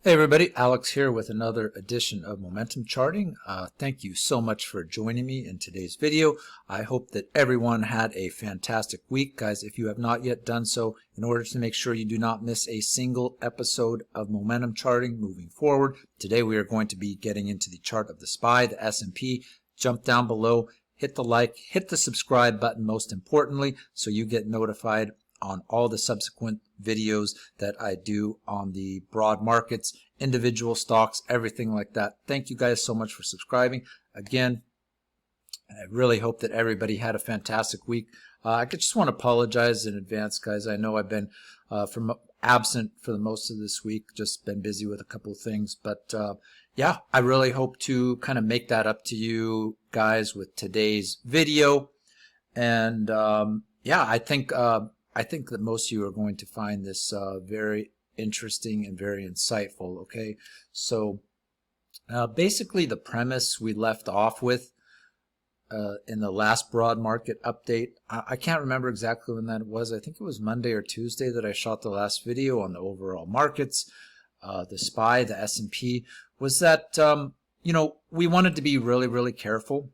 Hey everybody, Alex here with another edition of Momentum Charting. Thank you so much for joining me in today's video. I hope that everyone had a fantastic week. Guys, if you have not yet done so, in order to make sure you do not miss a single episode of Momentum Charting moving forward, today we are going to be getting into the chart of the SPY, the S&P. Jump down below, hit the like, hit the subscribe button most importantly, so you get notified on all the subsequent videos that I do on the broad markets, individual stocks, everything like that. Thank you guys so much for subscribing. Again, I really hope that everybody had a fantastic week. I just want to apologize in advance, guys. I know I've been absent for the most of this week, just been busy with a couple of things. But yeah, I really hope to kind of make that up to you guys with today's video. And yeah, I think that most of you are going to find this very interesting and very insightful, okay? So basically the premise we left off with in the last broad market update, I can't remember exactly when that was. I think it was Monday or Tuesday that I shot the last video on the overall markets, the SPY, the S&P, was that, you know, we wanted to be really, really careful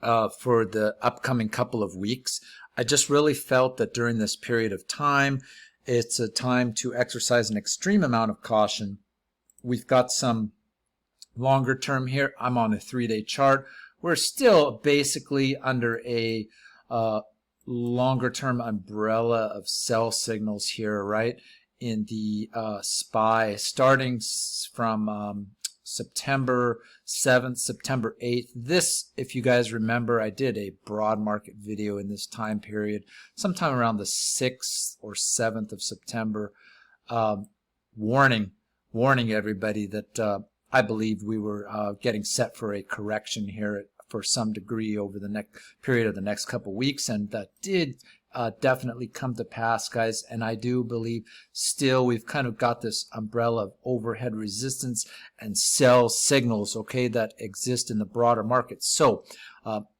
for the upcoming couple of weeks. I just really felt that during this period of time, it's a time to exercise an extreme amount of caution. We've got some longer term here. I'm on a 3-day chart. We're still basically under a longer term umbrella of sell signals here, right? In the SPY, starting from September 7th, September 8th. This, if you guys remember, I did a broad market video in this time period, sometime around the 6th or 7th of September, warning everybody that I believed we were getting set for a correction here for some degree over the next period of the next couple weeks, and that did definitely come to pass, guys. And I do believe still we've kind of got this umbrella of overhead resistance and sell signals, okay, that exist in the broader market. So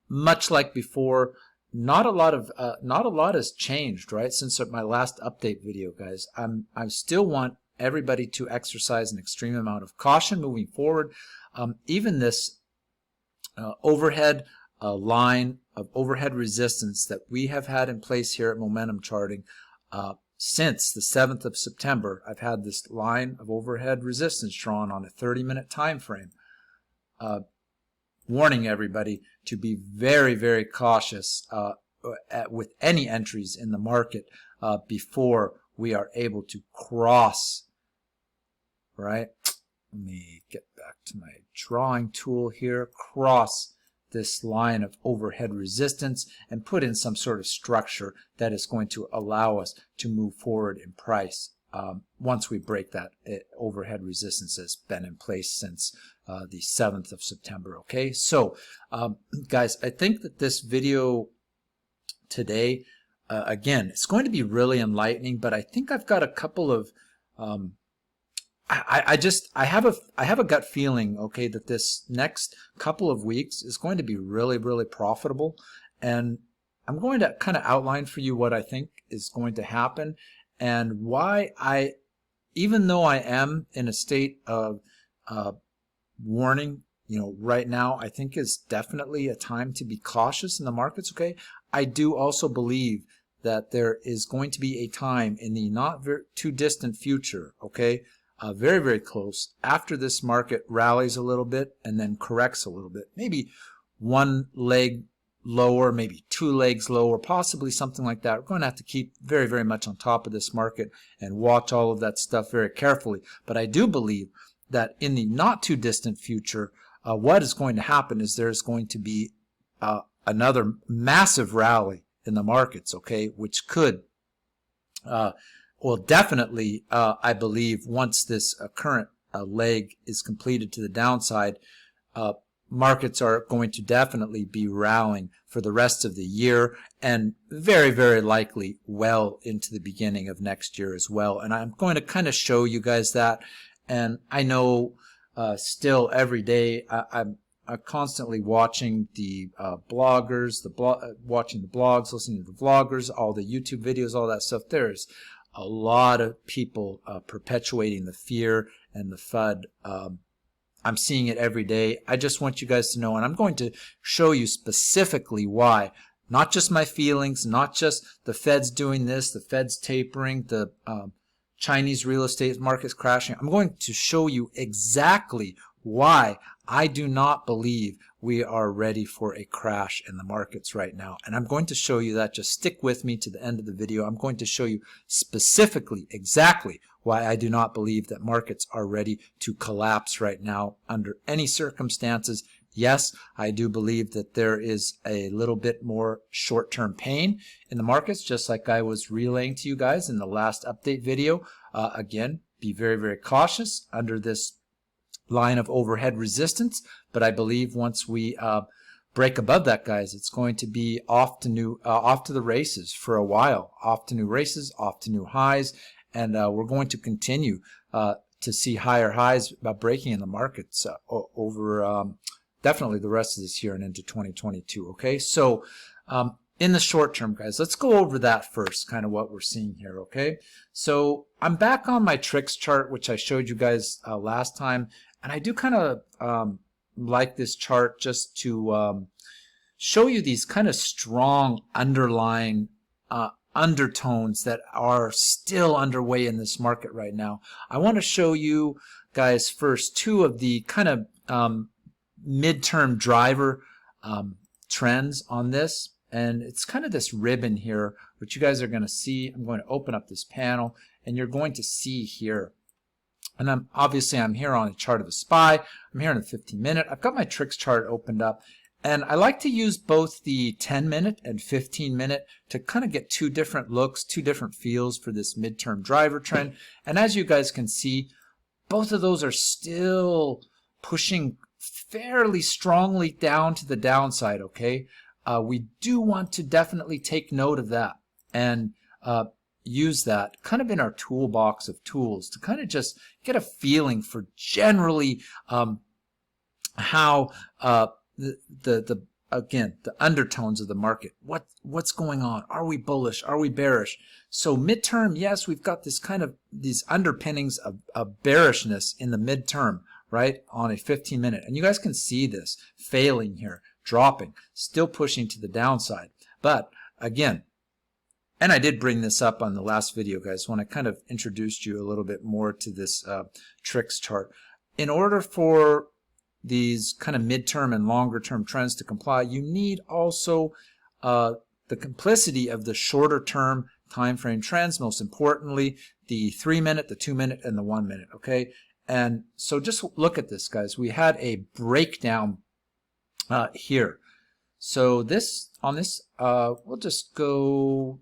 much like before, not a lot has changed, right, since my last update video, guys. I still want everybody to exercise an extreme amount of caution moving forward. Even this overhead line of overhead resistance that we have had in place here at Momentum Charting since the 7th of September. I've had this line of overhead resistance drawn on a 30-minute time frame, warning everybody to be very, very cautious with any entries in the market before we are able to cross, right? Let me get back to my drawing tool here, cross this line of overhead resistance and put in some sort of structure that is going to allow us to move forward in price once we break that overhead resistance that's been in place since the 7th of September. Okay, so guys, I think that this video today, again, it's going to be really enlightening, but I think I've got a couple of I have a gut feeling, okay, that this next couple of weeks is going to be really, really profitable, and I'm going to kind of outline for you what I think is going to happen and why even though I am in a state of warning, you know, right now, I think is definitely a time to be cautious in the markets, okay, I do also believe that there is going to be a time in the not too distant future, okay, very, very close, after this market rallies a little bit and then corrects a little bit, maybe one leg lower, maybe two legs lower, possibly something like that. We're going to have to keep very, very much on top of this market and watch all of that stuff very carefully. But I do believe that in the not too distant future, what is going to happen is there's going to be another massive rally in the markets, okay, which could well, definitely, I believe once this current leg is completed to the downside, markets are going to definitely be rallying for the rest of the year and very, very likely well into the beginning of next year as well. And I'm going to kind of show you guys that. And I know still every day I'm constantly watching the bloggers, watching the blogs, listening to the vloggers, all the YouTube videos, all that stuff. There's a lot of people perpetuating the fear and the FUD. I'm seeing it every day. I just want you guys to know, and I'm going to show you specifically why. Not just my feelings, not just the Fed's doing this, the Fed's tapering, the Chinese real estate market's crashing. I'm going to show you exactly why I do not believe we are ready for a crash in the markets right now. And I'm going to show you that. Just stick with me to the end of the video. I'm going to show you specifically exactly why I do not believe that markets are ready to collapse right now under any circumstances. Yes, I do believe that there is a little bit more short-term pain in the markets, just like I was relaying to you guys in the last update video. Again, be very, very cautious under this line of overhead resistance, but I believe once we break above that, guys, it's going to be off to the races for a while, off to new races, off to new highs, and we're going to continue to see higher highs breaking in the markets over definitely the rest of this year and into 2022. Okay, so in the short term, guys, let's go over that first, kind of what we're seeing here. Okay, so I'm back on my tricks chart, which I showed you guys last time, and I do kind of like this chart just to show you these kind of strong underlying undertones that are still underway in this market right now. I want to show you guys first two of the kind of midterm driver trends on this, and it's kind of this ribbon here which you guys are going to see. I'm going to open up this panel and you're going to see here, and I'm here on a chart of the SPY. I'm here on the 15-minute. I've got my tricks chart opened up, and I like to use both the 10-minute and 15-minute to kind of get two different looks, two different feels for this midterm driver trend. And as you guys can see, both of those are still pushing fairly strongly down to the downside. Okay, we do want to definitely take note of that and use that kind of in our toolbox of tools to kind of just get a feeling for generally how again the undertones of the market. What's going on? Are we bullish? Are we bearish? So midterm, yes, we've got this kind of these underpinnings of bearishness in the midterm, right, on a 15-minute. And you guys can see this failing here, dropping, still pushing to the downside. But again, and I did bring this up on the last video, guys, when I kind of introduced you a little bit more to this tricks chart. In order for these kind of midterm and longer term trends to comply, you need also the complicity of the shorter term time frame trends, most importantly the 3-minute, the 2-minute, and the 1-minute. Okay, and so just look at this, guys. We had a breakdown here. So this on this we'll just go,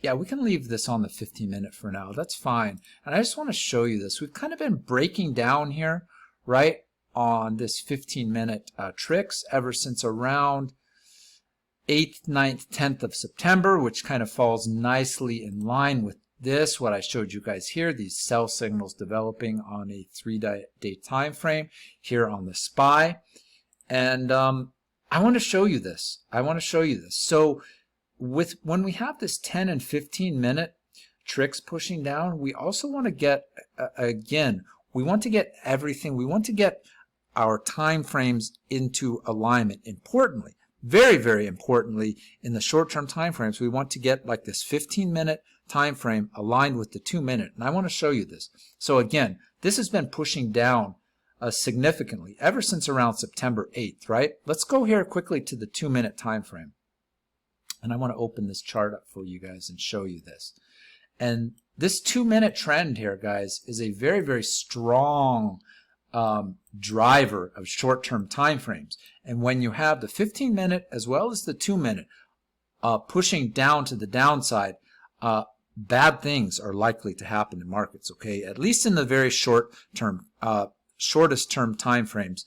yeah, we can leave this on the 15-minute for now. That's fine. And I just want to show you this. We've kind of been breaking down here, right, on this 15-minute tricks ever since around 8th, 9th, 10th of September, which kind of falls nicely in line with this, what I showed you guys here, these sell signals developing on a 3-day time frame here on the SPY. And I want to show you this. So when we have this 10 and 15-minute tricks pushing down, we also want to get, again, we want to get everything. We want to get our time frames into alignment. Importantly, very, very importantly, in the short-term time frames, we want to get like this 15-minute time frame aligned with the 2-minute. And I want to show you this. So again, this has been pushing down significantly ever since around September 8th, right? Let's go here quickly to the 2-minute time frame. And I want to open this chart up for you guys and show you this. And this 2-minute trend here, guys, is a very, very strong driver of short-term time frames. And when you have the 15-minute as well as the 2-minute pushing down to the downside, bad things are likely to happen in markets, okay? At least in the very short term, shortest term time frames,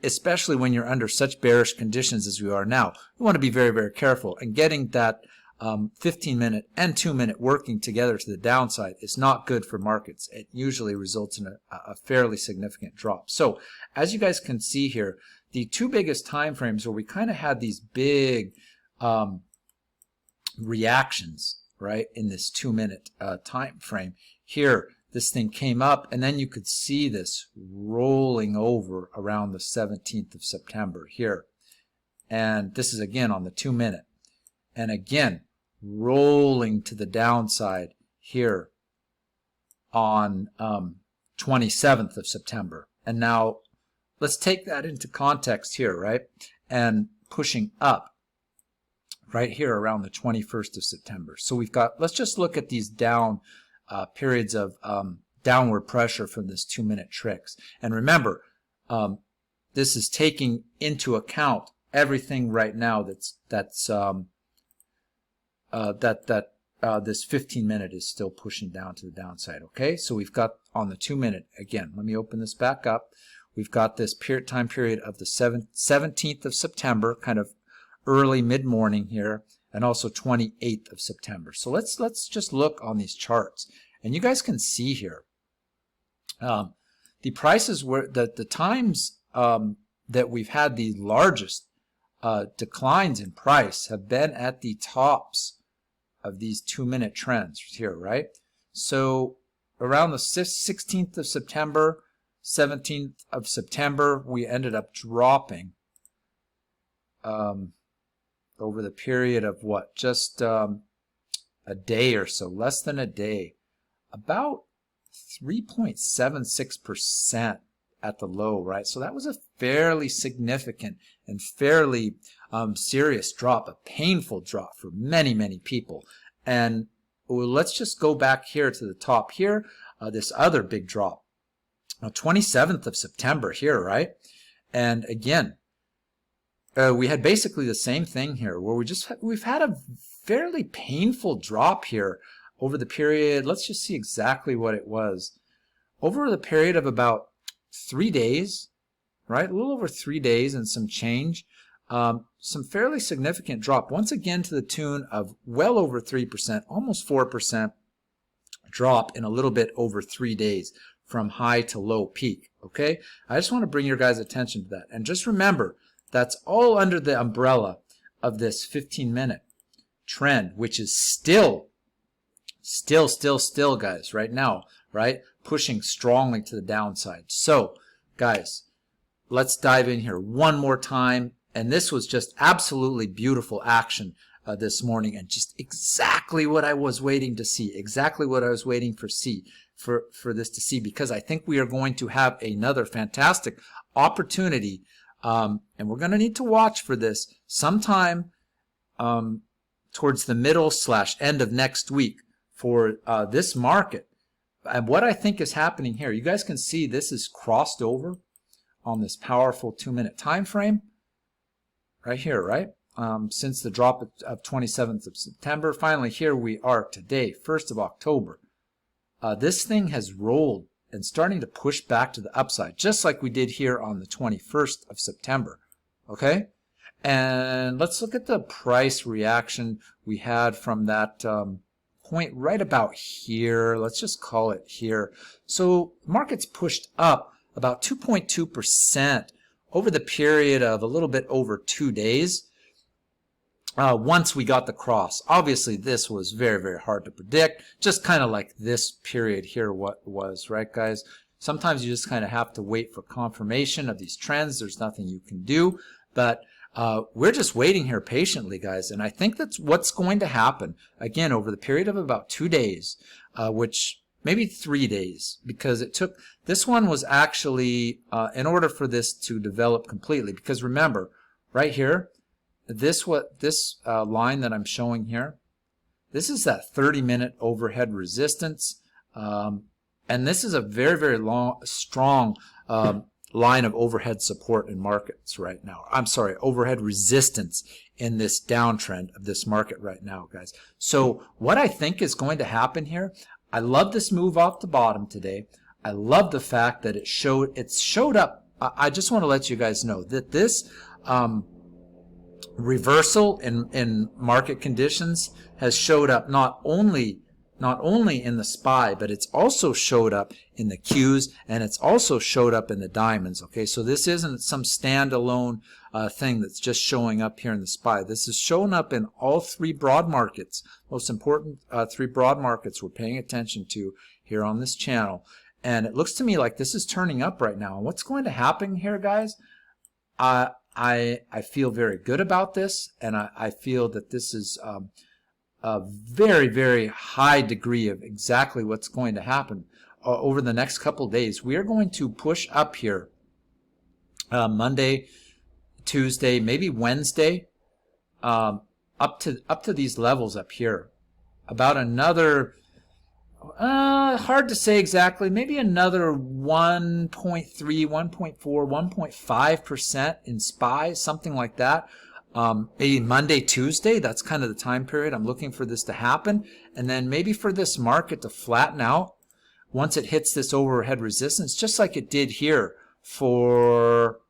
especially when you're under such bearish conditions as we are now. We want to be very, very careful. And getting that 15-minute and 2-minute working together to the downside is not good for markets. It usually results in a fairly significant drop. So as you guys can see here, the two biggest time frames where we kind of had these big reactions, right, in this 2-minute time frame. Here, this thing came up, and then you could see this rolling over around the 17th of September here. And this is again on the 2-minute. And again, rolling to the downside here on 27th of September. And now let's take that into context here, right? And pushing up right here around the 21st of September. So we've got, let's just look at these down periods of downward pressure from this 2-minute tricks. And remember, this is taking into account everything right now this 15-minute is still pushing down to the downside. Okay, so we've got on the 2-minute, again, let me open this back up. We've got this time period of the 17th of September, kind of early mid-morning here, and also 28th of September. So let's just look on these charts, and you guys can see here the prices were the times that we've had the largest declines in price have been at the tops of these 2-minute trends here, right? So around the 16th of September, 17th of September, we ended up dropping over the period of what? Just a day or so, less than a day, about 3.76% at the low, right? So that was a fairly significant and fairly serious drop, a painful drop for many, many people. And let's just go back here to the top here, this other big drop, 27th of September here, right? And again, we had basically the same thing here, where we've had a fairly painful drop here over the period. Let's just see exactly what it was. Over the period of about 3 days, right? A little over 3 days and some change. Some fairly significant drop, once again to the tune of well over 3%, almost 4% drop in a little bit over 3 days from high to low peak, okay? I just want to bring your guys' attention to that. And just remember, that's all under the umbrella of this 15-minute trend, which is still, guys, right now, right? Pushing strongly to the downside. So, guys, let's dive in here one more time. And this was just absolutely beautiful action this morning, and just exactly what I was waiting to see, exactly what I was waiting for this to see, because I think we are going to have another fantastic opportunity, and we're going to need to watch for this sometime towards the middle/end of next week for this market. And what I think is happening here, you guys can see this is crossed over on this powerful 2-minute time frame. Right here, right? Since the drop of 27th of September. Finally, here we are today, 1st of October. This thing has rolled and starting to push back to the upside, just like we did here on the 21st of September. Okay? And let's look at the price reaction we had from that point right about here. Let's just call it here. So markets pushed up about 2.2%. over the period of a little bit over 2 days, once we got the cross. Obviously, this was very, very hard to predict, just kind of like this period here what was, right, guys? Sometimes you just kind of have to wait for confirmation of these trends. There's nothing you can do, but we're just waiting here patiently, guys, and I think that's what's going to happen, again, over the period of about 2 days, which maybe 3 days, because it took, this one was actually, in order for this to develop completely, because remember, right here, this line that I'm showing here, this is that 30-minute overhead resistance, and this is a very, very strong line of overhead support in markets right now. I'm sorry, overhead resistance in this downtrend of this market right now, guys. So what I think is going to happen here, I love this move off the bottom today. I love the fact that it showed up. I just want to let you guys know that this reversal in market conditions has showed up not only not only in the SPY, but it's also showed up in the Qs, and it's also showed up in the diamonds. Okay, so this isn't some standalone thing that's just showing up here in the SPY. This is showing up in all three broad markets, most important three broad markets we're paying attention to here on this channel. And it looks to me like this is turning up right now. And what's going to happen here, guys? I feel very good about this, and I feel that this is a very, very high degree of exactly what's going to happen over the next couple days. We are going to push up here Monday, Tuesday, maybe Wednesday, up to these levels up here. About another, hard to say exactly, maybe another 1.3, 1.4, 1.5% in SPY, something like that. Maybe Monday, Tuesday, that's kind of the time period I'm looking for this to happen. And then maybe for this market to flatten out once it hits this overhead resistance, just like it did here for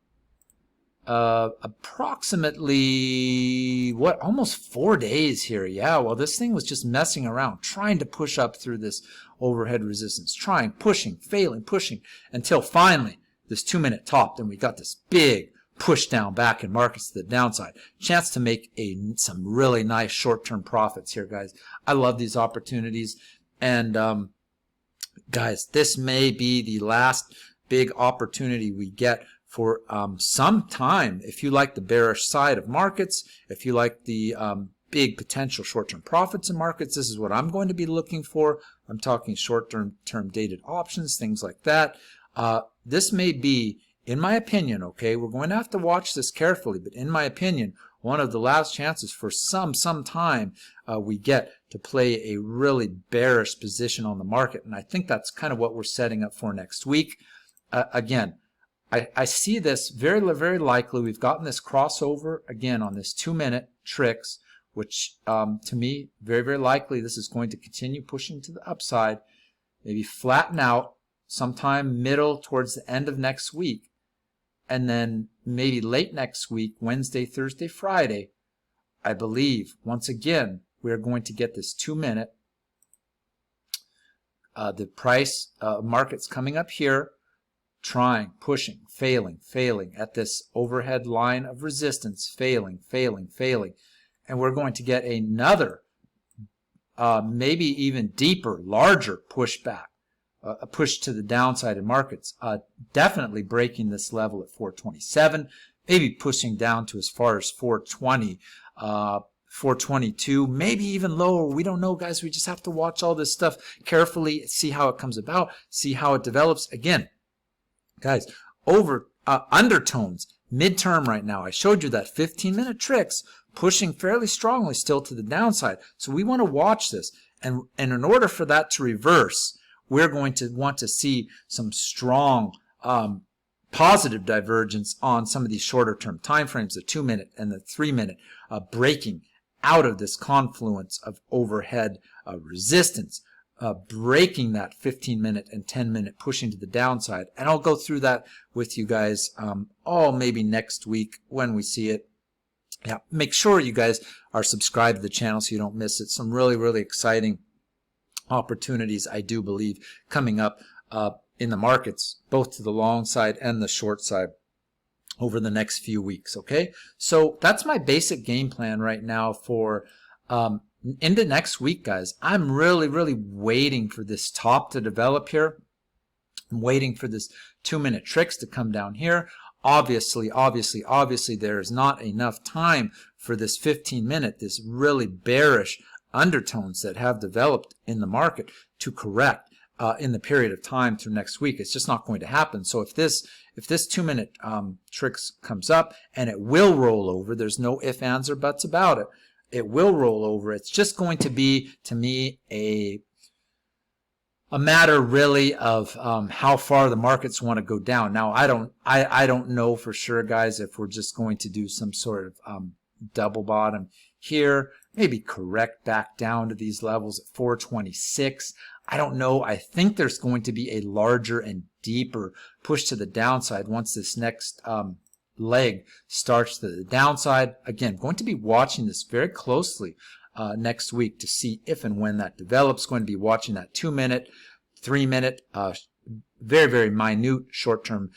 approximately, almost 4 days here. Yeah, well, this thing was just messing around, trying to push up through this overhead resistance, pushing, failing, pushing, until finally this 2-minute topped, and we got this big push down back in markets to the downside. Chance to make some really nice short-term profits here, guys. I love these opportunities. And guys, this may be the last big opportunity we get for some time. If you like the bearish side of markets, if you like the big potential short-term profits in markets, this is what I'm going to be looking for. I'm talking short-term dated options, things like that. This may be, in my opinion, okay, we're going to have to watch this carefully, but in my opinion, one of the last chances for some time we get to play a really bearish position on the market. And I think that's kind of what we're setting up for next week. Again, I see this very, very likely. We've gotten this crossover again on this 2-minute tricks, which to me, very, very likely this is going to continue pushing to the upside, maybe flatten out sometime middle towards the end of next week. And then maybe late next week, Wednesday, Thursday, Friday, I believe, once again, we're going to get this 2-minute. The price market's coming up here, trying, pushing, failing at this overhead line of resistance, failing. And we're going to get another, maybe even deeper, larger pushback. A push to the downside in markets, definitely breaking this level at 427, maybe pushing down to as far as 420, 422, maybe even lower. We don't know, guys. We just have to watch all this stuff carefully, see how it comes about, see how it develops. Again, guys, undertones, midterm right now. I showed you that 15-minute tricks pushing fairly strongly still to the downside. So we want to watch this. And in order for that to reverse, we're going to want to see some strong positive divergence on some of these shorter term time frames, the 2-minute and the 3-minute, breaking out of this confluence of overhead resistance, breaking that 15-minute and 10-minute pushing to the downside. And I'll go through that with you guys maybe next week when we see it. Yeah, make sure you guys are subscribed to the channel so you don't miss it. Some really, really exciting opportunities, I do believe, coming up in the markets, both to the long side and the short side over the next few weeks. Okay, so that's my basic game plan right now for into next week, guys. I'm really, really waiting for this top to develop here. I'm waiting for this 2-minute tricks to come down here. Obviously, there is not enough time for this 15-minute, this really bearish undertones that have developed in the market to correct in the period of time through next week. It's just not going to happen. So if this 2-minute tricks comes up, and it will roll over, there's no ifs, ands, or buts about it. It will roll over. It's just going to be, to me, a matter really of how far the markets want to go down. Now, I don't know for sure, guys, if we're just going to do some sort of double bottom here, maybe correct back down to these levels at 426. I don't know. I think there's going to be a larger and deeper push to the downside once this next leg starts to the downside. Again, going to be watching this very closely. next week to see if and when that develops. Going to be watching that 2-minute, 3-minute, very, very minute short-term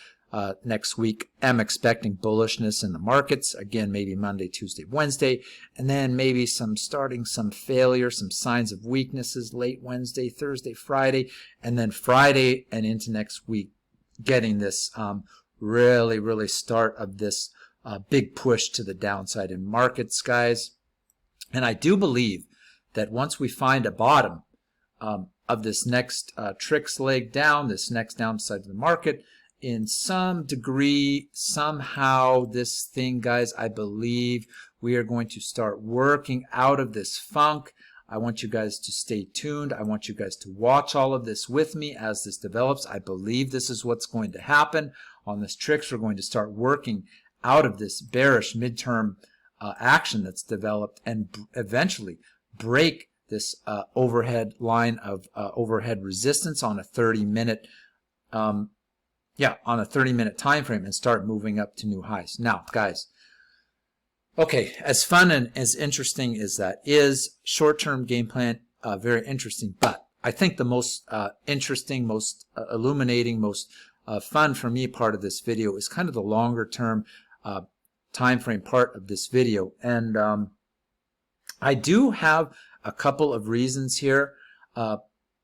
next week. I'm expecting bullishness in the markets. Again, maybe Monday, Tuesday, Wednesday, and then maybe some failure, some signs of weaknesses late Wednesday, Thursday, Friday, and then Friday and into next week, getting this really, really start of this big push to the downside in markets, guys. And I do believe that once we find a bottom of this next tricks leg down, this next downside of the market, in some degree, somehow, this thing, guys, I believe we are going to start working out of this funk. I want you guys to stay tuned. I want you guys to watch all of this with me as this develops. I believe this is what's going to happen. On this tricks, we're going to start working out of this bearish midterm action that's developed and eventually break this overhead line of overhead resistance on a 30-minute on a 30-minute time frame and start moving up to new highs. Now, guys, okay, as fun and as interesting as that is, short-term game plan, very interesting, but I think the most interesting, most illuminating, most fun for me part of this video is kind of the longer-term time frame part of this video. And I do have a couple of reasons here.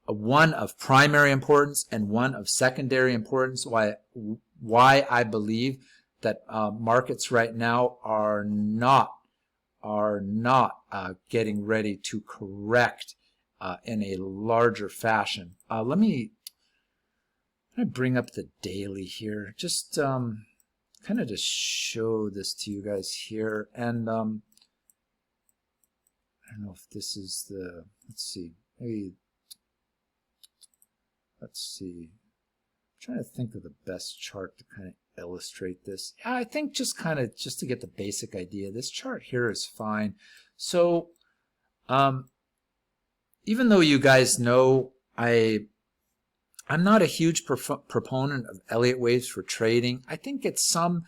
One of primary importance and one of secondary importance why I believe that markets right now are not getting ready to correct in a larger fashion. Let me bring up the daily here, just kind of to show this to you guys here. And I don't know if this is the, let's see, maybe. Let's see. I'm trying to think of the best chart to kind of illustrate this. Yeah, I think just to get the basic idea, this chart here is fine. So, even though you guys know I'm not a huge proponent of Elliott Waves for trading, I think at some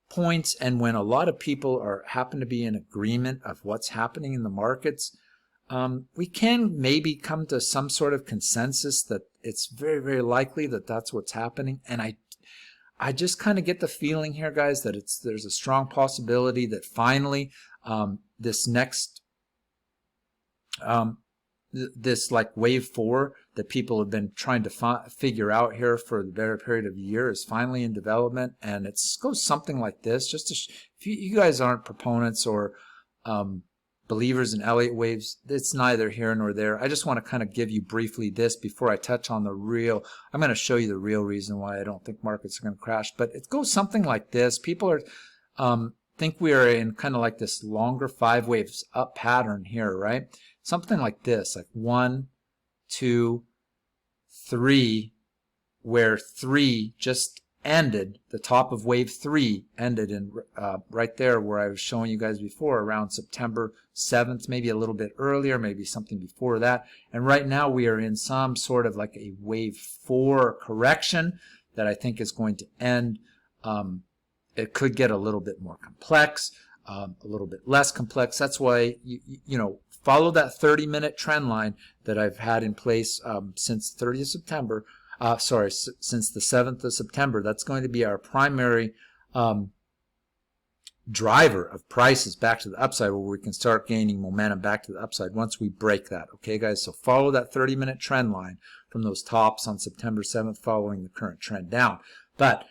points and when a lot of people happen to be in agreement of what's happening in the markets, we can maybe come to some sort of consensus that it's very, very likely that that's what's happening. And I just kind of get the feeling here, guys, that there's a strong possibility that finally this next this like wave 4 that people have been trying to figure out here for a better period of a year is finally in development, and it goes something like this. Just to if you guys aren't proponents or believers in Elliott Waves, it's neither here nor there. I just want to kind of give you briefly this before I touch on the real. I'm going to show you the real reason why I don't think markets are going to crash. But it goes something like this. People are think we are in kind of like this longer 5 waves up pattern here, right? Something like this, like 1, 2, 3, where 3 just ended, the top of wave 3 ended in right there where I was showing you guys before, around September 7th, maybe a little bit earlier, maybe something before that. And right now we are in some sort of like a wave 4 correction that I think is going to end. It could get a little bit more complex, a little bit less complex. That's why, you know, follow that 30-minute trend line that I've had in place since 30th September. Since the 7th of September. That's going to be our primary driver of prices back to the upside, where we can start gaining momentum back to the upside once we break that. Okay, guys? So follow that 30-minute trend line from those tops on September 7th following the current trend down. But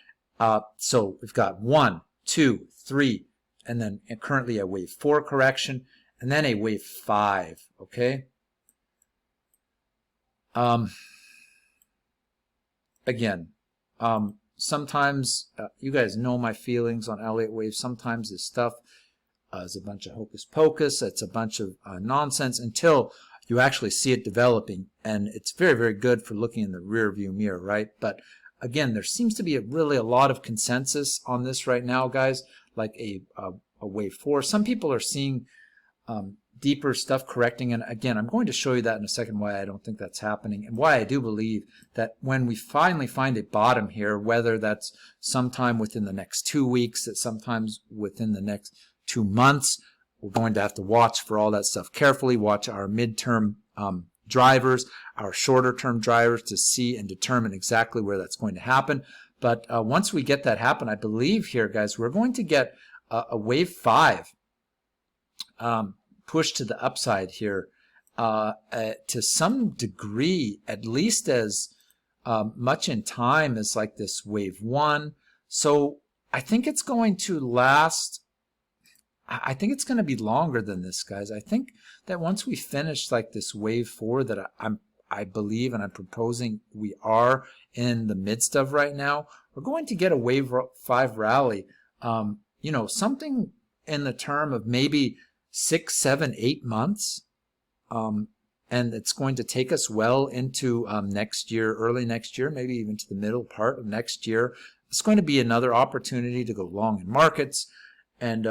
so we've got 1, 2, 3, and then currently a wave 4 correction, and then a wave 5. Okay? Again, sometimes you guys know my feelings on Elliott Waves. Sometimes this stuff is a bunch of hocus pocus. It's a bunch of nonsense until you actually see it developing, and it's very, very good for looking in the rear view mirror, right? But again, there seems to be really a lot of consensus on this right now, guys, like a wave 4. Some people are seeing deeper stuff correcting, and again, I'm going to show you that in a second why I don't think that's happening, and why I do believe that when we finally find a bottom here, whether that's sometime within the next 2 weeks, that sometimes within the next 2 months, we're going to have to watch for all that stuff carefully, watch our midterm drivers, our shorter term drivers to see and determine exactly where that's going to happen. But once we get that happen, I believe here, guys, we're going to get a wave 5 push to the upside here to some degree, at least as much in time as like this wave 1. So I think it's going to last. I think it's going to be longer than this, guys. I think that once we finish like this wave 4 that I believe and I'm proposing we are in the midst of right now, we're going to get a wave 5 rally. You know, something in the term of maybe 6, 7, 8 months. And it's going to take us well into next year, early next year, maybe even to the middle part of next year. It's going to be another opportunity to go long in markets. And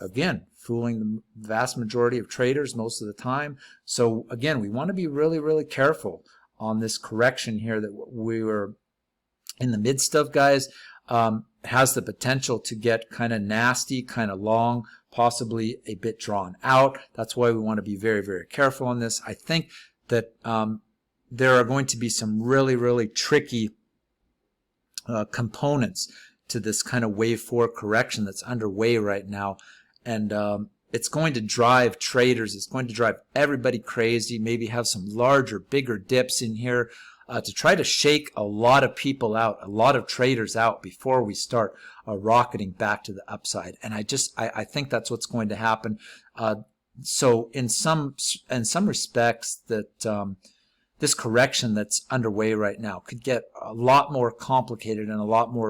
again, fooling the vast majority of traders most of the time. So again, we want to be really, really careful on this correction here that we were in the midst of, guys. Has the potential to get kind of nasty, kind of long, possibly a bit drawn out. That's why we want to be very, very careful on this. I think that there are going to be some really, really tricky components to this kind of wave 4 correction that's underway right now. And it's going to drive traders, it's going to drive everybody crazy, maybe have some larger, bigger dips in here to try to shake a lot of people out, a lot of traders out before we start rocketing back to the upside. And I think that's what's going to happen. So in some respects, that this correction that's underway right now could get a lot more complicated and a lot more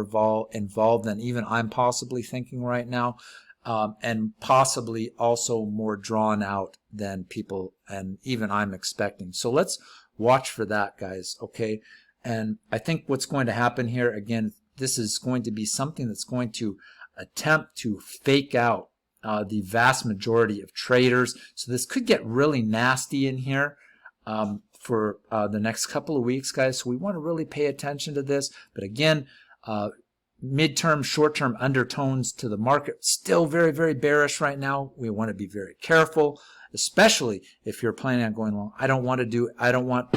involved than even I'm possibly thinking right now. And possibly also more drawn out than people and even I'm expecting. So let's watch for that, guys, okay? And I think what's going to happen here, again, this is going to be something that's going to attempt to fake out the vast majority of traders. So this could get really nasty in here for the next couple of weeks, guys. So we want to really pay attention to this. But again, midterm, short-term undertones to the market, still very, very bearish right now. We want to be very careful, especially if you're planning on going long. I don't want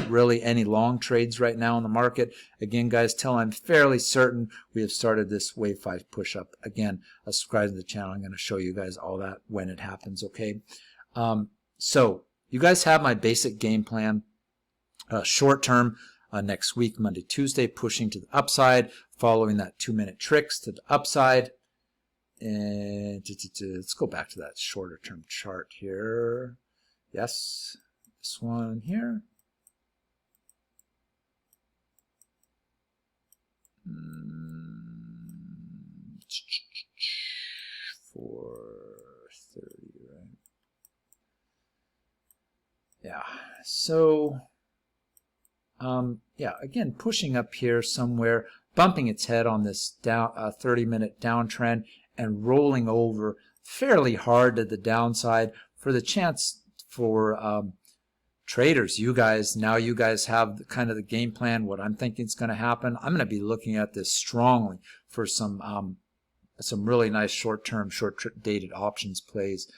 really any long trades right now in the market. Again, guys, till I'm fairly certain we have started this wave 5 push up. Again, subscribe to the channel. I'm going to show you guys all that when it happens, okay? So you guys have my basic game plan. Short-term, next week, Monday, Tuesday, pushing to the upside, following that 2-minute tricks to the upside. And let's go back to that shorter term chart here. Yes, this one here. 430, right? Yeah, so yeah, again, pushing up here somewhere, bumping its head on this 30-minute downtrend and rolling over fairly hard to the downside for the chance for traders. You guys have kind of the game plan, what I'm thinking is going to happen. I'm going to be looking at this strongly for some really nice short-term, short-dated options plays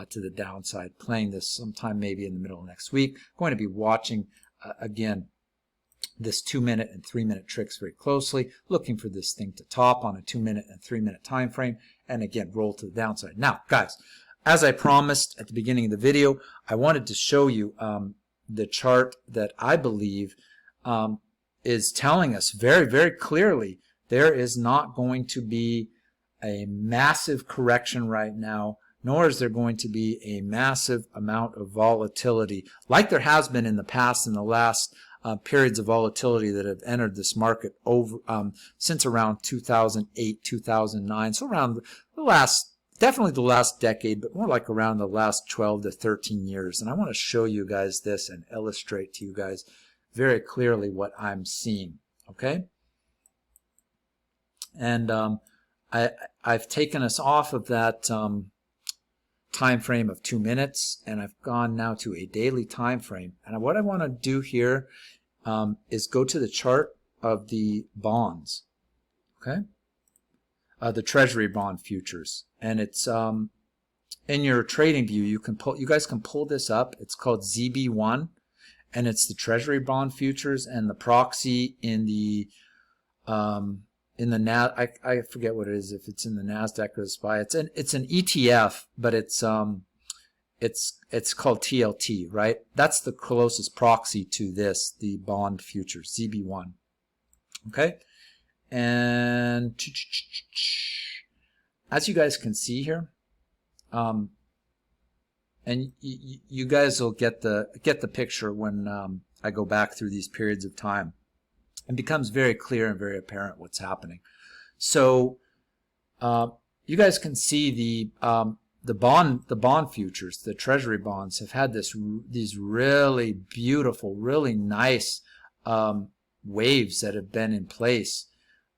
to the downside, playing this sometime maybe in the middle of next week. Going to be watching, again, this 2-minute and 3-minute tricks very closely, looking for this thing to top on a 2-minute and 3-minute time frame, and again roll to the downside. Now, guys, as I promised at the beginning of the video, I wanted to show you the chart that I believe is telling us very, very clearly there is not going to be a massive correction right now, nor is there going to be a massive amount of volatility like there has been in the past, in the last periods of volatility that have entered this market over since around 2008, 2009. So around the last, definitely the last decade, but more like around the last 12 to 13 years. And I want to show you guys this and illustrate to you guys very clearly what I'm seeing. Okay. And I've taken us off of that time frame of 2 minutes, and I've gone now to a daily time frame. And what I want to do here is go to the chart of the bonds, okay, the Treasury bond futures, and it's in your trading view, you guys can pull this up. It's called ZB1, and it's the Treasury bond futures and the proxy in the I forget what it is, if it's in the Nasdaq or the SPY. It's an ETF, but it's called TLT, right? That's the closest proxy to this, the bond futures, ZB1. Okay, and as you guys can see here, and you guys will get the picture when I go back through these periods of time. It becomes very clear and very apparent what's happening. So you guys can see the bond futures, the Treasury bonds, have had these really beautiful, really nice waves that have been in place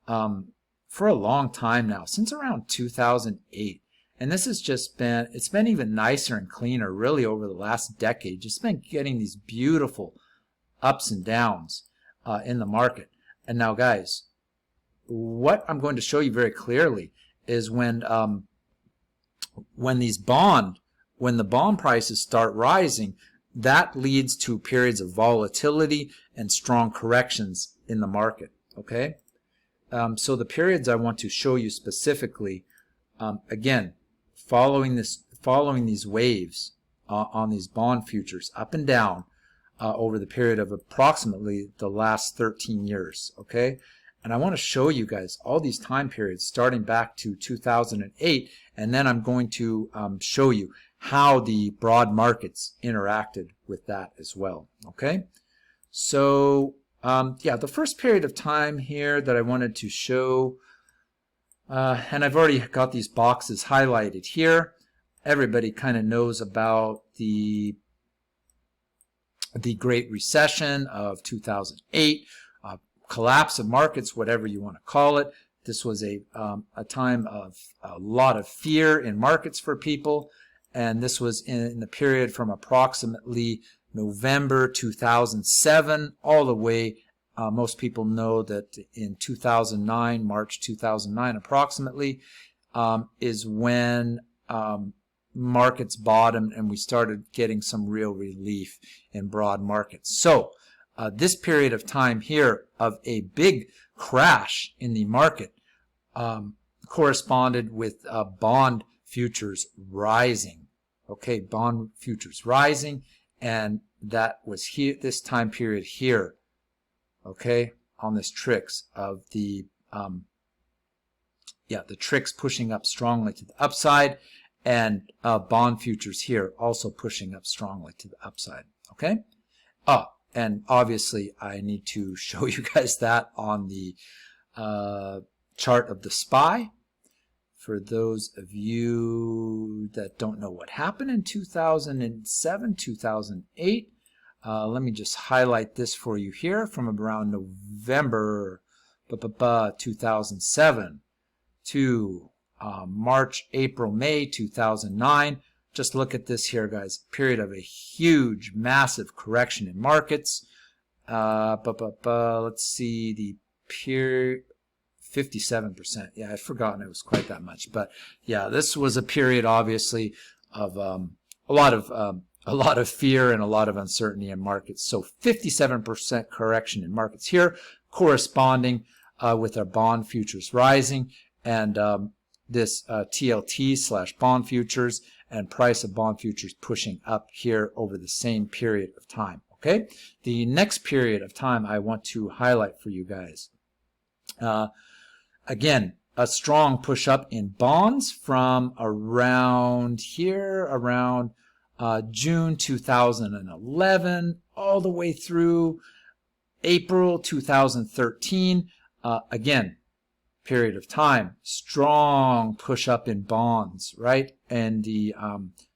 for a long time now, since around 2008. And this has just been, it's been even nicer and cleaner really over the last decade. Just been getting these beautiful ups and downs in the market. And now guys, what I'm going to show you very clearly is when the bond prices start rising, that leads to periods of volatility and strong corrections in the market. Okay, so the periods I want to show you specifically, again, following these waves on these bond futures up and down over the period of approximately the last 13 years. Okay, and I want to show you guys all these time periods starting back to 2008, and then I'm going to show you how the broad markets interacted with that as well. Okay, so yeah, the first period of time here that I wanted to show, and I've already got these boxes highlighted here. Everybody kind of knows about the Great Recession of 2008, collapse of markets, whatever you want to call it. This was a time of a lot of fear in markets for people, and this was in the period from approximately November 2007 all the way, most people know that in 2009, March 2009 approximately, is when markets bottomed and we started getting some real relief in broad markets. So this period of time here of a big crash in the market corresponded with bond futures rising. Okay, bond futures rising, and that was here, this time period here. Okay, on this tricks of the the tricks pushing up strongly to the upside, and bond futures here also pushing up strongly to the upside. Okay, and obviously I need to show you guys that on the chart of the SPY. For those of you that don't know what happened in 2007, 2008, let me just highlight this for you here from around November 2007 to March, April, May 2009. Just look at this here, guys. Period of a huge, massive correction in markets. Let's see, the period, 57%. Yeah, I'd forgotten it was quite that much. But yeah, this was a period, obviously, of a lot of fear and a lot of uncertainty in markets. So 57% correction in markets here, corresponding with our bond futures rising, and this TLT / bond futures and price of bond futures pushing up here over the same period of time. Okay, the next period of time I want to highlight for you guys. Again, a strong push up in bonds from around here, around June 2011, all the way through April 2013. Again, period of time, strong push up in bonds, right? And the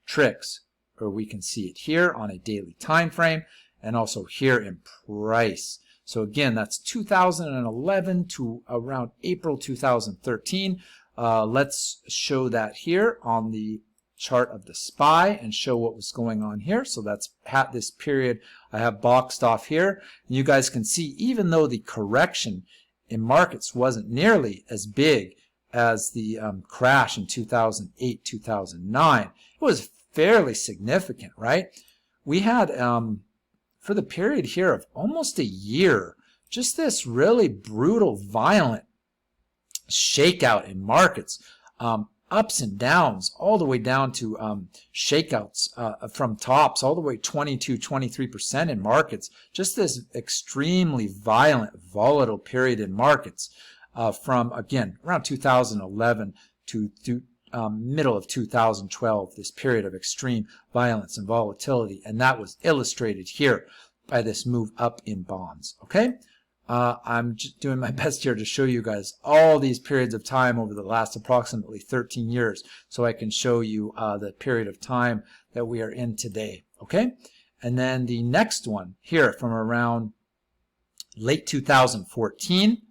tricks, or we can see it here on a daily time frame, and also here in price. So again, that's 2011 to around April 2013. Let's show that here on the chart of the SPY and show what was going on here. So that's this period I have boxed off here. And you guys can see, even though the correction in markets wasn't nearly as big as the crash in 2008, 2009. It was fairly significant, right? We had, for the period here of almost a year, just this really brutal, violent shakeout in markets, ups and downs, all the way down to shakeouts from tops, all the way 22, 23% in markets. Just this extremely violent, volatile period in markets from, again, around 2011 to middle of 2012, this period of extreme violence and volatility. And that was illustrated here by this move up in bonds, okay? I'm just doing my best here to show you guys all these periods of time over the last approximately 13 years so I can show you the period of time that we are in today, okay? And then the next one here from around late 2014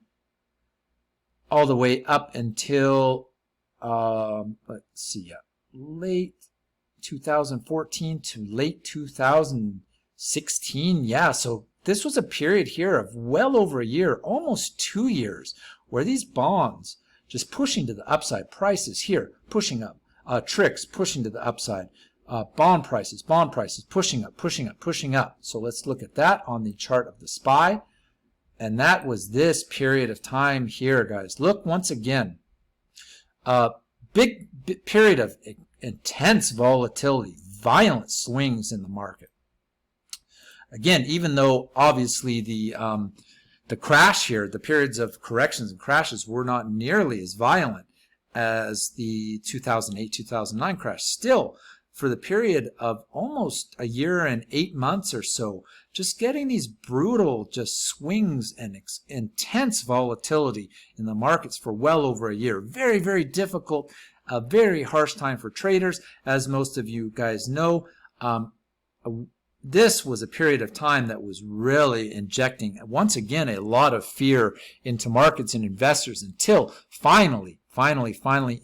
all the way up until, let's see, late 2014 to late 2016, yeah, so this was a period here of well over a year, almost 2 years, where these bonds just pushing to the upside, prices here pushing up, tricks pushing to the upside, bond prices pushing up, pushing up, pushing up. So let's look at that on the chart of the SPY. And that was this period of time here, guys. Look once again, big period of intense volatility, violent swings in the market. Again, even though obviously the crash here, the periods of corrections and crashes were not nearly as violent as the 2008-2009 crash, still for the period of almost a year and 8 months or so, just getting these brutal just swings and intense volatility in the markets for well over a year. Very, very difficult, a very harsh time for traders, as most of you guys know. This was a period of time that was really injecting, once again, a lot of fear into markets and investors until finally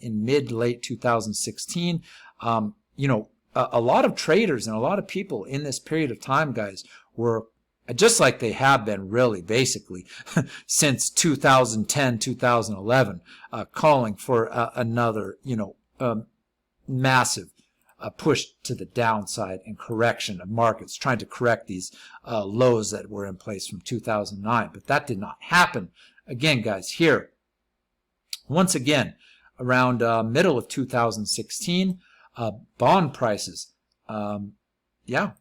in mid-late 2016, you know, a lot of traders and a lot of people in this period of time, guys, were just like they have been really basically since 2010, 2011, calling for another, you know, massive push to the downside and correction of markets, trying to correct these lows that were in place from 2009. But that did not happen. Again, guys, here, once again, around middle of 2016, bond prices, yeah,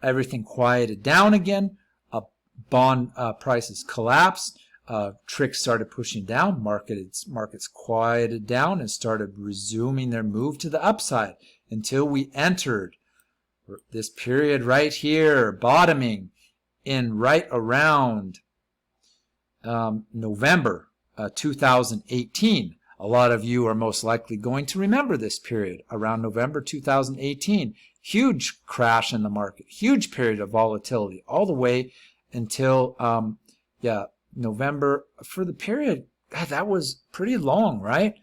everything quieted down again. Bond prices collapsed. Tricks started pushing down. Markets quieted down and started resuming their move to the upside until we entered this period right here, bottoming in right around November 2018. A lot of you are most likely going to remember this period around November 2018. Huge crash in the market, huge period of volatility all the way until, yeah, November. For the period, God, that was pretty long, right?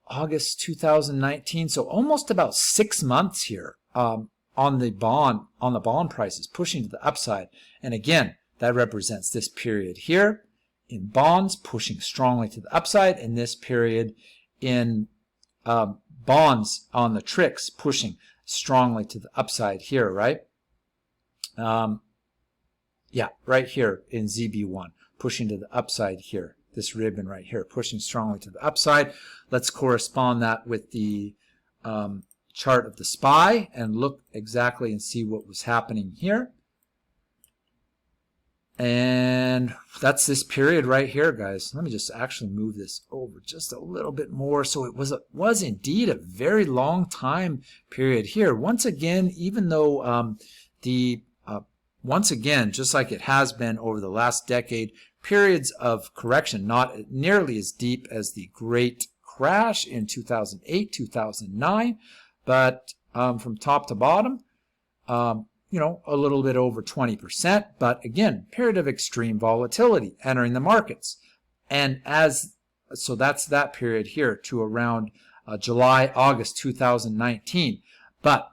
August 2019, so almost about 6 months here on the bond prices pushing to the upside. And again, that represents this period here in bonds pushing strongly to the upside, and this period in bonds on the tricks pushing strongly to the upside here, right? Yeah, right here in ZB1 pushing to the upside here. This ribbon right here pushing strongly to the upside. Let's correspond that with the chart of the SPY and look exactly and see what was happening here. And that's this period right here, guys. Let me just actually move this over just a little bit more. So it was indeed a very long time period here. Once again, even though once again, just like it has been over the last decade, periods of correction not nearly as deep as the great crash in 2008, 2009, but from top to bottom, you know, a little bit over 20%, but again, period of extreme volatility entering the markets. And so that's that period here to around July, August 2019. But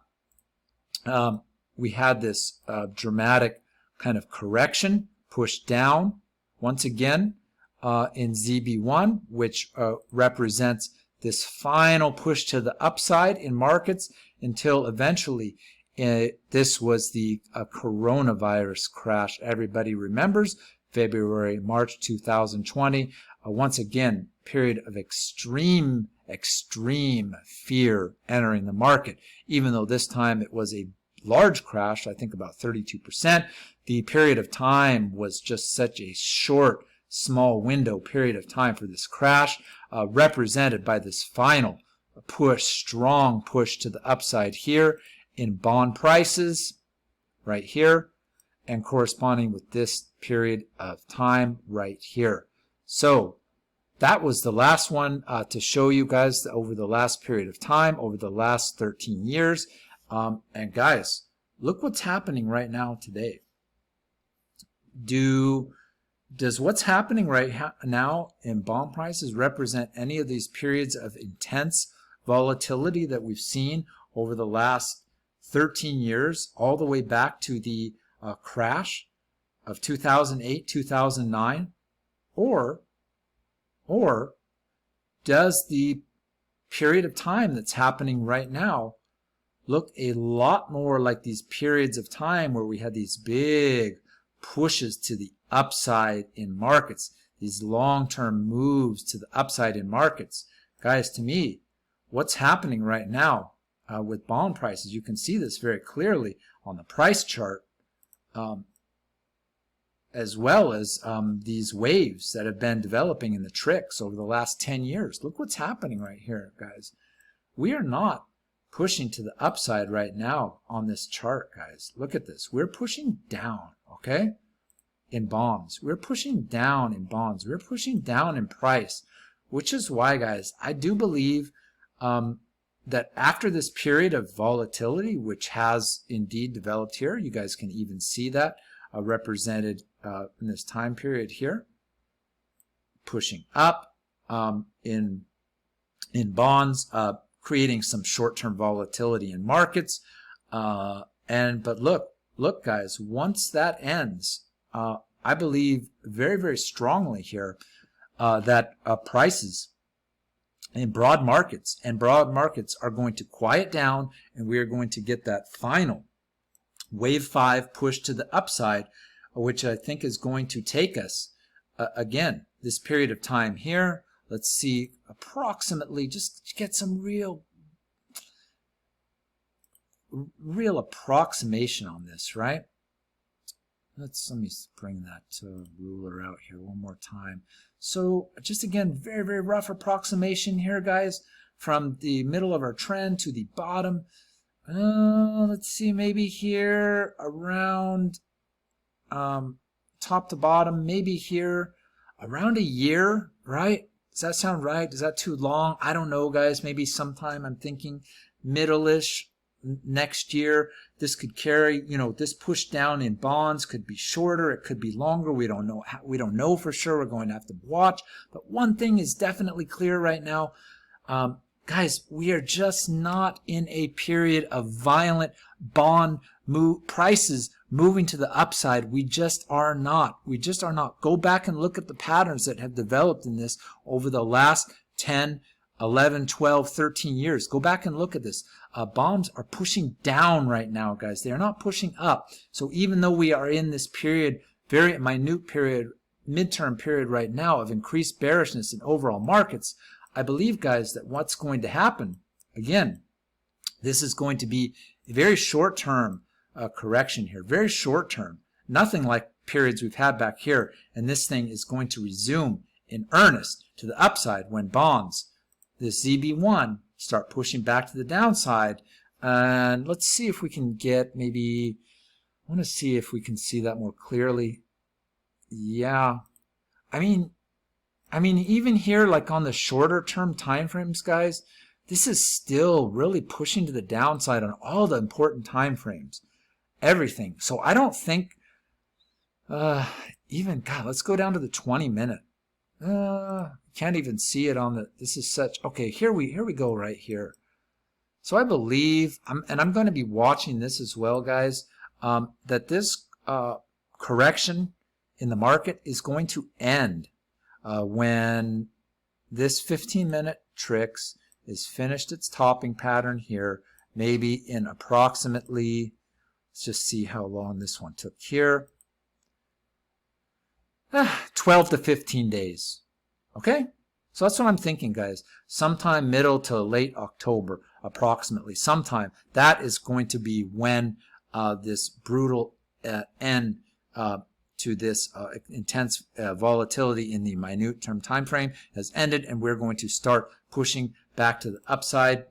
we had this dramatic kind of correction, push down once again in ZB1, which represents this final push to the upside in markets until eventually this was the coronavirus crash. Everybody remembers February, March 2020. Once again, period of extreme fear entering the market. Even though this time it was a large crash, I think about 32%, the period of time was just such a short, small window period of time for this crash, represented by this final push, strong push to the upside here in bond prices right here, and corresponding with this period of time right here. So that was the last one to show you guys over the last period of time, over the last 13 years. And guys, look what's happening right now today. Does what's happening right now in bond prices represent any of these periods of intense volatility that we've seen over the last 13 years, all the way back to the crash of 2008, 2009? Or does the period of time that's happening right now look a lot more like these periods of time where we had these big pushes to the upside in markets, these long-term moves to the upside in markets? Guys, to me, what's happening right now with bond prices, you can see this very clearly on the price chart, as well as these waves that have been developing in the tricks over the last 10 years. Look what's happening right here, guys. We are not pushing to the upside right now on this chart, guys. Look at this. We're pushing down, okay, in bonds. We're pushing down in bonds. We're pushing down in price, which is why, guys, I do believe that after this period of volatility, which has indeed developed here, you guys can even see that represented in this time period here, pushing up in bonds, creating some short-term volatility in markets. But look, guys, once that ends, I believe very, very strongly here that prices in broad markets are going to quiet down, and we are going to get that final wave 5 push to the upside, which I think is going to take us again this period of time here. Let's see, approximately, just to get some real approximation on this, right? Let me bring that ruler out here one more time. So just again, very, very rough approximation here, guys, from the middle of our trend to the bottom. Let's see, maybe here around top to bottom, maybe here around a year, right? Does that sound right? Is that too long? I don't know, guys. Maybe sometime, I'm thinking middle-ish next year. This could carry, this push down in bonds could be shorter. It could be longer. We don't know. We don't know for sure. We're going to have to watch. But one thing is definitely clear right now. Guys, we are just not in a period of violent bond prices moving to the upside. We just are not. We just are not. Go back and look at the patterns that have developed in this over the last 10, 11, 12, 13 years. Go back and look at this. Bonds are pushing down right now, guys. They are not pushing up. So even though we are in this period, very minute period, midterm period right now of increased bearishness in overall markets, I believe, guys, that what's going to happen, again, this is going to be a very short-term correction here, very short-term, nothing like periods we've had back here, and this thing is going to resume in earnest to the upside when bonds, this ZB1, start pushing back to the downside. And let's see if we can get maybe, I want to see if we can see that more clearly. Yeah, I mean, even here, like on the shorter term time frames, guys, this is still really pushing to the downside on all the important time frames, everything. So I don't think, even, God, let's go down to the 20-minute. Can't even see it on the, this is such, okay, here we go right here. So I believe, and I'm going to be watching this as well, guys, that this correction in the market is going to end when this 15-minute tricks is finished its topping pattern here, maybe in approximately, let's just see how long this one took here, 12 to 15 days. Okay? So that's what I'm thinking, guys. Sometime middle to late October, approximately. Sometime. That is going to be when this brutal end to this intense volatility in the minute term time frame has ended, and we're going to start pushing back to the upside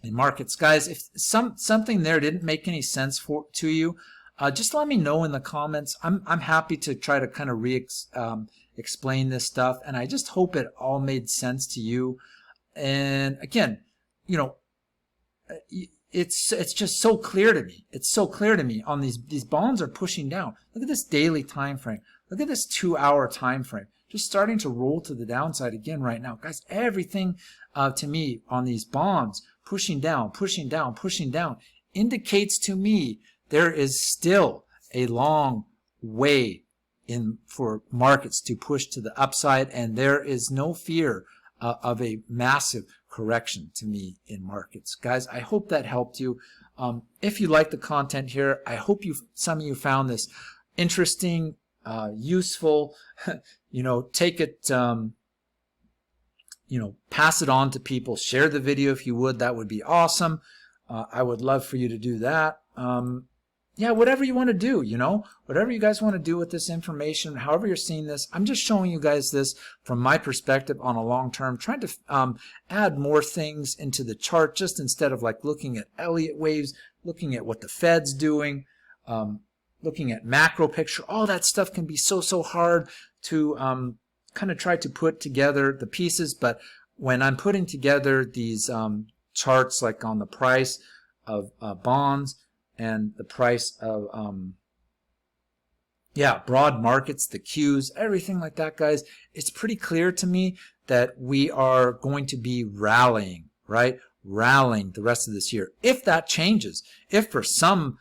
in markets. Guys, if something there didn't make any sense to you, just let me know in the comments. I'm happy to try to kind of explain this stuff, and I just hope it all made sense to you. And again, you know, it's just so clear to me. It's so clear to me on these bonds are pushing down. Look at this daily time frame. Look at this 2-hour time frame. Just starting to roll to the downside again right now. Guys, everything to me on these bonds pushing down, pushing down, pushing down indicates to me there is still a long way for markets to push to the upside, and there is no fear of a massive correction to me in markets. Guys, I hope that helped you. If you like the content here, I hope some of you found this interesting, useful. You know, take it, you know, pass it on to people. Share the video if you would. That would be awesome. I would love for you to do that. Yeah, whatever you want to do, you know, whatever you guys want to do with this information, however you're seeing this, I'm just showing you guys this from my perspective on a long term, trying to add more things into the chart, just instead of like looking at Elliott Waves, looking at what the Fed's doing, looking at macro picture. All that stuff can be so hard to kind of try to put together the pieces, but when I'm putting together these charts, like on the price of bonds, and the price of broad markets, the Qs, everything like that, guys, it's pretty clear to me that we are going to be rallying, right? Rallying the rest of this year. If that changes, if for some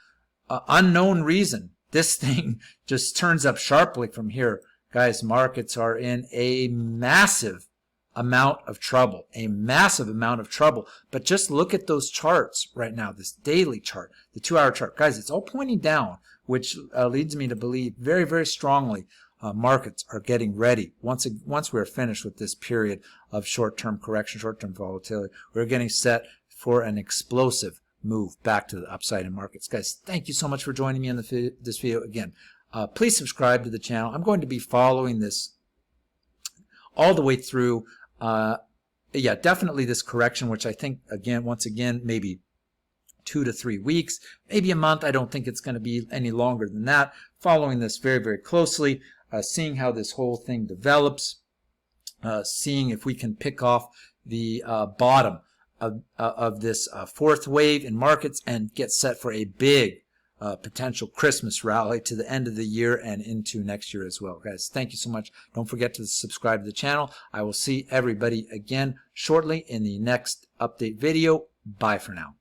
unknown reason this thing just turns up sharply from here, guys, markets are in a massive amount of trouble, but just look at those charts right now, this daily chart, the 2-hour chart. Guys, it's all pointing down, which leads me to believe very strongly markets are getting ready. Once we're finished with this period of short-term correction, short-term volatility, we're getting set for an explosive move back to the upside in markets. Guys, thank you so much for joining me on this video. Again, please subscribe to the channel. I'm going to be following this all the way through. Yeah, definitely this correction, which I think, once again, maybe 2 to 3 weeks, maybe a month. I don't think it's going to be any longer than that. Following this very closely, seeing how this whole thing develops, seeing if we can pick off the bottom of this fourth wave in markets and get set for a big potential Christmas rally to the end of the year and into next year as well. Guys, thank you so much. Don't forget to subscribe to the channel. I will see everybody again shortly in the next update video. Bye for now.